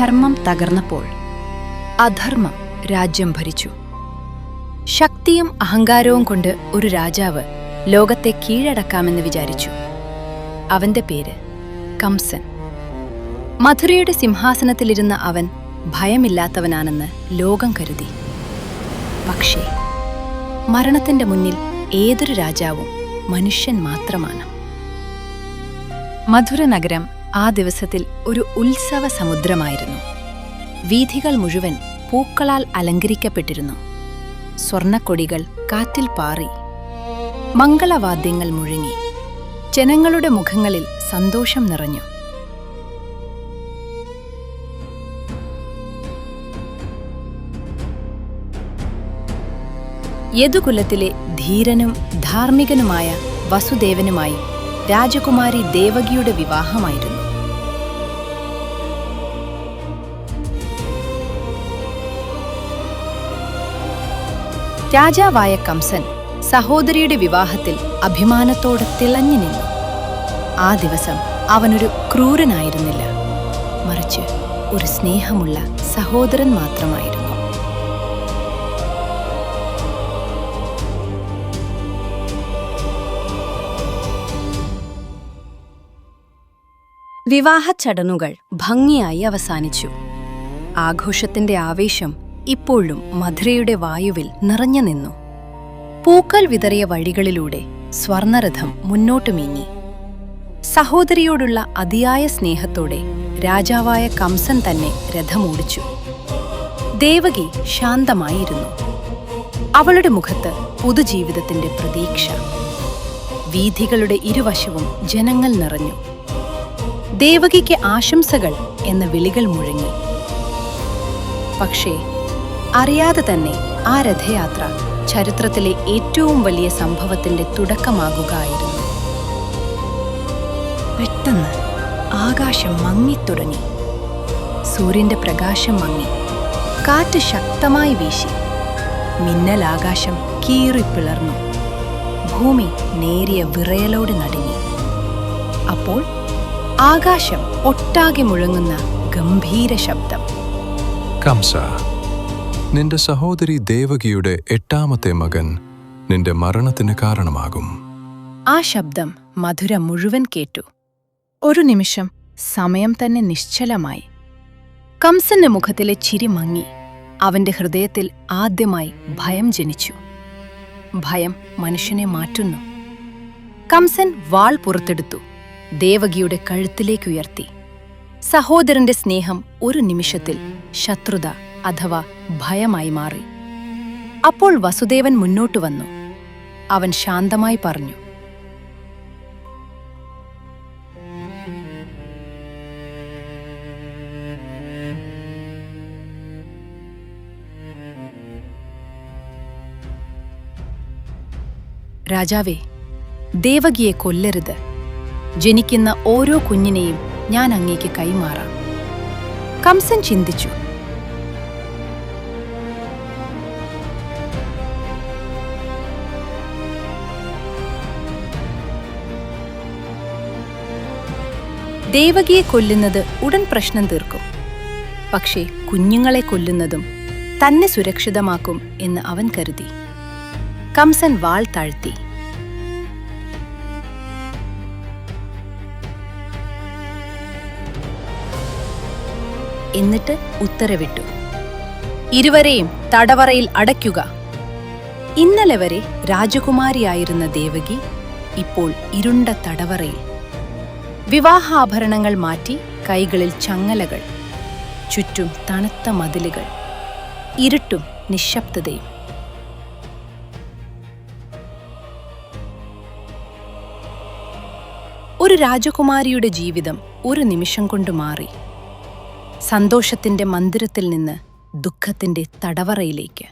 ധർമ്മം തകർന്നപ്പോൾ അധർമ്മം രാജ്യം ഭരിച്ചു. ശക്തിയും അഹങ്കാരവും കൊണ്ട് ഒരു രാജാവ് ലോകത്തെ കീഴടക്കാമെന്ന് വിചാരിച്ചു. അവന്റെ പേര് കംസൻ. മഥുരയുടെ സിംഹാസനത്തിലിരുന്ന അവൻ ഭയമില്ലാത്തവനാണെന്ന് ലോകം കരുതി. പക്ഷേ മരണത്തിന്റെ മുന്നിൽ ഏതൊരു രാജാവും മനുഷ്യൻ മാത്രമാണ്. മധുര നഗരം ആ ദിവസത്തിൽ ഒരു ഉത്സവ സമുദ്രമായിരുന്നു. വീഥികൾ മുഴുവൻ പൂക്കളാൽ അലങ്കരിക്കപ്പെട്ടിരുന്നു. സ്വർണ്ണക്കൊടികൾ കാറ്റിൽ പാറി, മംഗളവാദ്യങ്ങൾ മുഴങ്ങി. ജനങ്ങളുടെ മുഖങ്ങളിൽ സന്തോഷം നിറഞ്ഞു. യദുകുലത്തിലെ ധീരനും ധാർമ്മികനുമായ വസുദേവനുമായി രാജകുമാരി ദേവകിയുടെ വിവാഹമായിരുന്നു. രാജാവായ കംസൻ സഹോദരിയുടെ വിവാഹത്തിൽ അഭിമാനത്തോടെ തിളങ്ങി നിന്നു. ആ ദിവസം അവനൊരു ക്രൂരനായിരുന്നില്ല, മറിച്ച് ഒരു സ്നേഹമുള്ള സഹോദരൻ മാത്രമായിരുന്നു. വിവാഹ ചടങ്ങുകൾ ഭംഗിയായി അവസാനിച്ചു. ആഘോഷത്തിന്റെ ആവേശം ഇപ്പോഴും മധുരയുടെ വായുവിൽ നിറഞ്ഞു നിന്നു. പൂക്കൾ വിതറിയ വഴികളിലൂടെ സ്വർണരഥം മുന്നോട്ടു നീങ്ങി. സഹോദരിയോടുള്ള അതിയായ സ്നേഹത്തോടെ രാജാവായ കംസൻ തന്നെ രഥമോടിച്ചു. ദേവകി ശാന്തമായിരുന്നു. അവളുടെ മുഖത്ത് പുതുജീവിതത്തിന്റെ പ്രതീക്ഷ. വീഥികളുടെ ഇരുവശവും ജനങ്ങൾ നിറഞ്ഞു. ദേവകിക്ക് ആശംസകൾ എന്ന വിളികൾ മുഴങ്ങി. പക്ഷേ അറിയാതെ തന്നെ ആ രഥയാത്ര ചരിത്രത്തിലെ ഏറ്റവും വലിയ സംഭവത്തിന്റെ തുടക്കമാകുകയായിരുന്നു. പെട്ടെന്ന് ആകാശം മങ്ങിത്തുടങ്ങി. സൂര്യന്റെ പ്രകാശം മങ്ങി. കാറ്റ് ശക്തമായി വീശി. മിന്നലാകാശം കീറിപ്പിളർന്നു. ഭൂമി നേരിയ വിറയലോടെ നടുങ്ങി. അപ്പോൾ ആകാശം ഒട്ടാകെ മുഴങ്ങുന്ന ഗംഭീര ശബ്ദം. കംസ, നിന്റെ സഹോദരി ദേവകിയുടെ 8ാമത്തെ മകൻ നിന്റെ മരണത്തിന് കാരണമാകും. ആ ശബ്ദം മധുര മുഴുവൻ കേട്ടു. ഒരു നിമിഷം സമയം തന്നെ നിശ്ചലമായി. കംസന്റെ മുഖത്തിലെ ചിരി മങ്ങി. അവന്റെ ഹൃദയത്തിൽ ആദ്യമായി ഭയം ജനിച്ചു. ഭയം മനുഷ്യനെ മാറ്റുന്നു. കംസൻ വാൾ പുറത്തെടുത്തു. ദേവകിയുടെ കഴുത്തിലേക്കുയർത്തി. സഹോദരന്റെ സ്നേഹം ഒരു നിമിഷത്തിൽ ശത്രുത അഥവാ ഭയമായി മാറി. അപ്പോൾ വസുദേവൻ മുന്നോട്ടു വന്നു. അവൻ ശാന്തമായി പറഞ്ഞു, രാജാവേ, ദേവകിയെ കൊല്ലരുത്. ജനിക്കുന്ന ഓരോ കുഞ്ഞിനെയും ഞാൻ അങ്ങേക്ക് കൈമാറാം. കംസൻ ചിന്തിച്ചു. ദേവകിയെ കൊല്ലുന്നത് ഉടൻ പ്രശ്നം തീർക്കും. പക്ഷേ കുഞ്ഞുങ്ങളെ കൊല്ലുന്നതും തന്നെ സുരക്ഷിതമാക്കും എന്ന് അവൻ കരുതി. കംസൻ വാൾ താഴ്ത്തി. എന്നിട്ട് ഉത്തരവിട്ടു, ഇരുവരെയും തടവറയിൽ അടയ്ക്കുക. ഇന്നലെ വരെ രാജകുമാരിയായിരുന്ന ദേവകി ഇപ്പോൾ ഇരുണ്ട തടവറയിൽ. വിവാഹാഭരണങ്ങൾ മാറ്റി കൈകളിൽ ചങ്ങലകൾ. ചുറ്റും തണുത്ത മതിലുകൾ. ഇരുട്ടും നിശബ്ദതയും. ഒരു രാജകുമാരിയുടെ ജീവിതം ഒരു നിമിഷം കൊണ്ട് മാറി. സന്തോഷത്തിന്റെ മന്ദിരത്തിൽ നിന്ന് ദുഃഖത്തിന്റെ തടവറയിലേക്ക്.